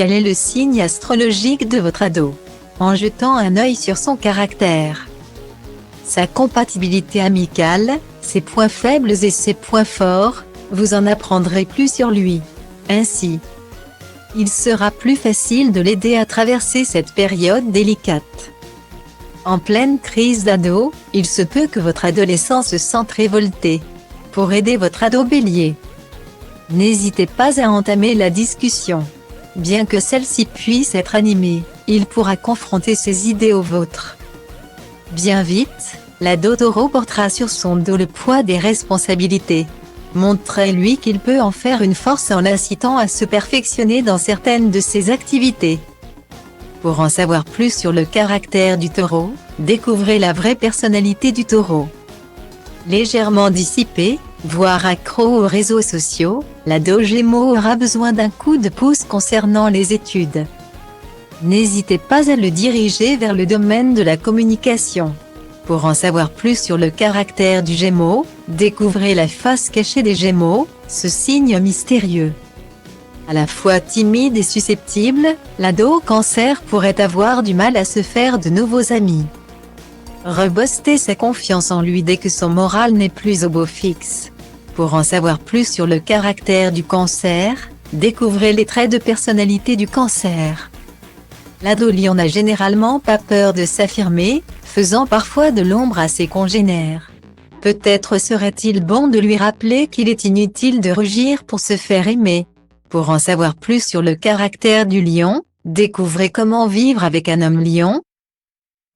Quel est le signe astrologique de votre ado? En jetant un œil sur son caractère, sa compatibilité amicale, ses points faibles et ses points forts, vous en apprendrez plus sur lui. Ainsi, il sera plus facile de l'aider à traverser cette période délicate. En pleine crise d'ado, il se peut que votre adolescent se sente révolté. Pour aider votre ado Bélier, n'hésitez pas à entamer la discussion. Bien que celle-ci puisse être animée, il pourra confronter ses idées aux vôtres. Bien vite, l'ado Taureau portera sur son dos le poids des responsabilités. Montrez-lui qu'il peut en faire une force en l'incitant à se perfectionner dans certaines de ses activités. Pour en savoir plus sur le caractère du Taureau, découvrez la vraie personnalité du Taureau. Légèrement dissipé, voire accro aux réseaux sociaux, l'ado Gémeaux aura besoin d'un coup de pouce concernant les études. N'hésitez pas à le diriger vers le domaine de la communication. Pour en savoir plus sur le caractère du Gémeaux, découvrez la face cachée des Gémeaux, ce signe mystérieux. À la fois timide et susceptible, l'ado Cancer pourrait avoir du mal à se faire de nouveaux amis. Rebooster sa confiance en lui dès que son moral n'est plus au beau fixe. Pour en savoir plus sur le caractère du Cancer, découvrez les traits de personnalité du Cancer. L'ado Lion n'a généralement pas peur de s'affirmer, faisant parfois de l'ombre à ses congénères. Peut-être serait-il bon de lui rappeler qu'il est inutile de rugir pour se faire aimer. Pour en savoir plus sur le caractère du Lion, découvrez comment vivre avec un homme Lion.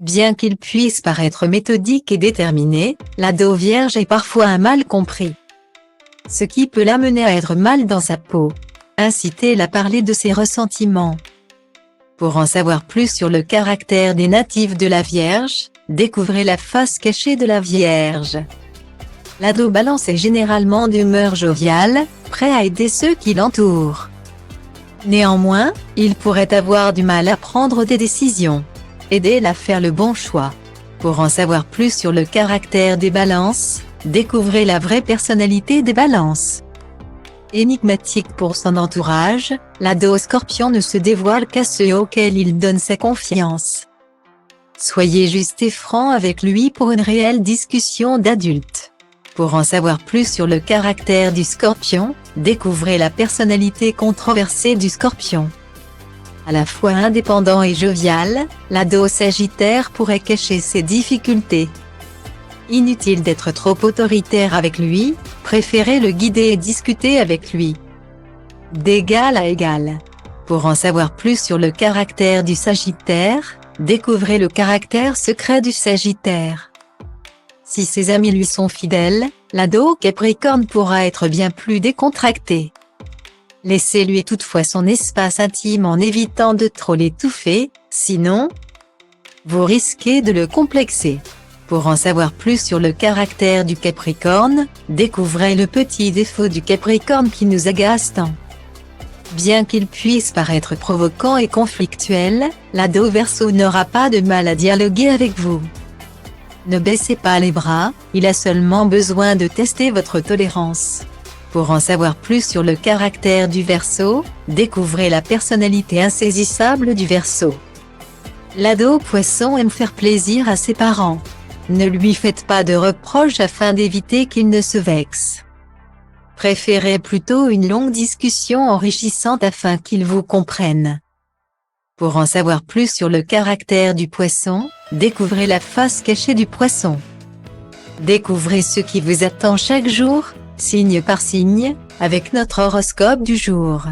Bien qu'il puisse paraître méthodique et déterminé, l'ado Vierge est parfois un mal compris, ce qui peut l'amener à être mal dans sa peau. Incitez-le à parler de ses ressentiments. Pour en savoir plus sur le caractère des natifs de la Vierge, découvrez la face cachée de la Vierge. L'ado Balance est généralement d'humeur joviale, prêt à aider ceux qui l'entourent. Néanmoins, il pourrait avoir du mal à prendre des décisions. Aidez-le à faire le bon choix. Pour en savoir plus sur le caractère des Balances, découvrez la vraie personnalité des Balances. Énigmatique pour son entourage, l'ado Scorpion ne se dévoile qu'à ceux auxquels il donne sa confiance. Soyez juste et franc avec lui pour une réelle discussion d'adulte. Pour en savoir plus sur le caractère du Scorpion, découvrez la personnalité controversée du Scorpion. À la fois indépendant et jovial, l'ado Sagittaire pourrait cacher ses difficultés. Inutile d'être trop autoritaire avec lui, préférez le guider et discuter avec lui. D'égal à égal. Pour en savoir plus sur le caractère du Sagittaire, découvrez le caractère secret du Sagittaire. Si ses amis lui sont fidèles, l'ado Capricorne pourra être bien plus décontracté. Laissez-lui toutefois son espace intime en évitant de trop l'étouffer, sinon, vous risquez de le complexer. Pour en savoir plus sur le caractère du Capricorne, découvrez le petit défaut du Capricorne qui nous agace tant. Bien qu'il puisse paraître provoquant et conflictuel, l'ado Verseau n'aura pas de mal à dialoguer avec vous. Ne baissez pas les bras, il a seulement besoin de tester votre tolérance. Pour en savoir plus sur le caractère du Verseau, découvrez la personnalité insaisissable du Verseau. L'ado Poisson aime faire plaisir à ses parents. Ne lui faites pas de reproches afin d'éviter qu'il ne se vexe. Préférez plutôt une longue discussion enrichissante afin qu'il vous comprenne. Pour en savoir plus sur le caractère du Poisson, découvrez la face cachée du Poisson. Découvrez ce qui vous attend chaque jour, signe par signe, avec notre horoscope du jour.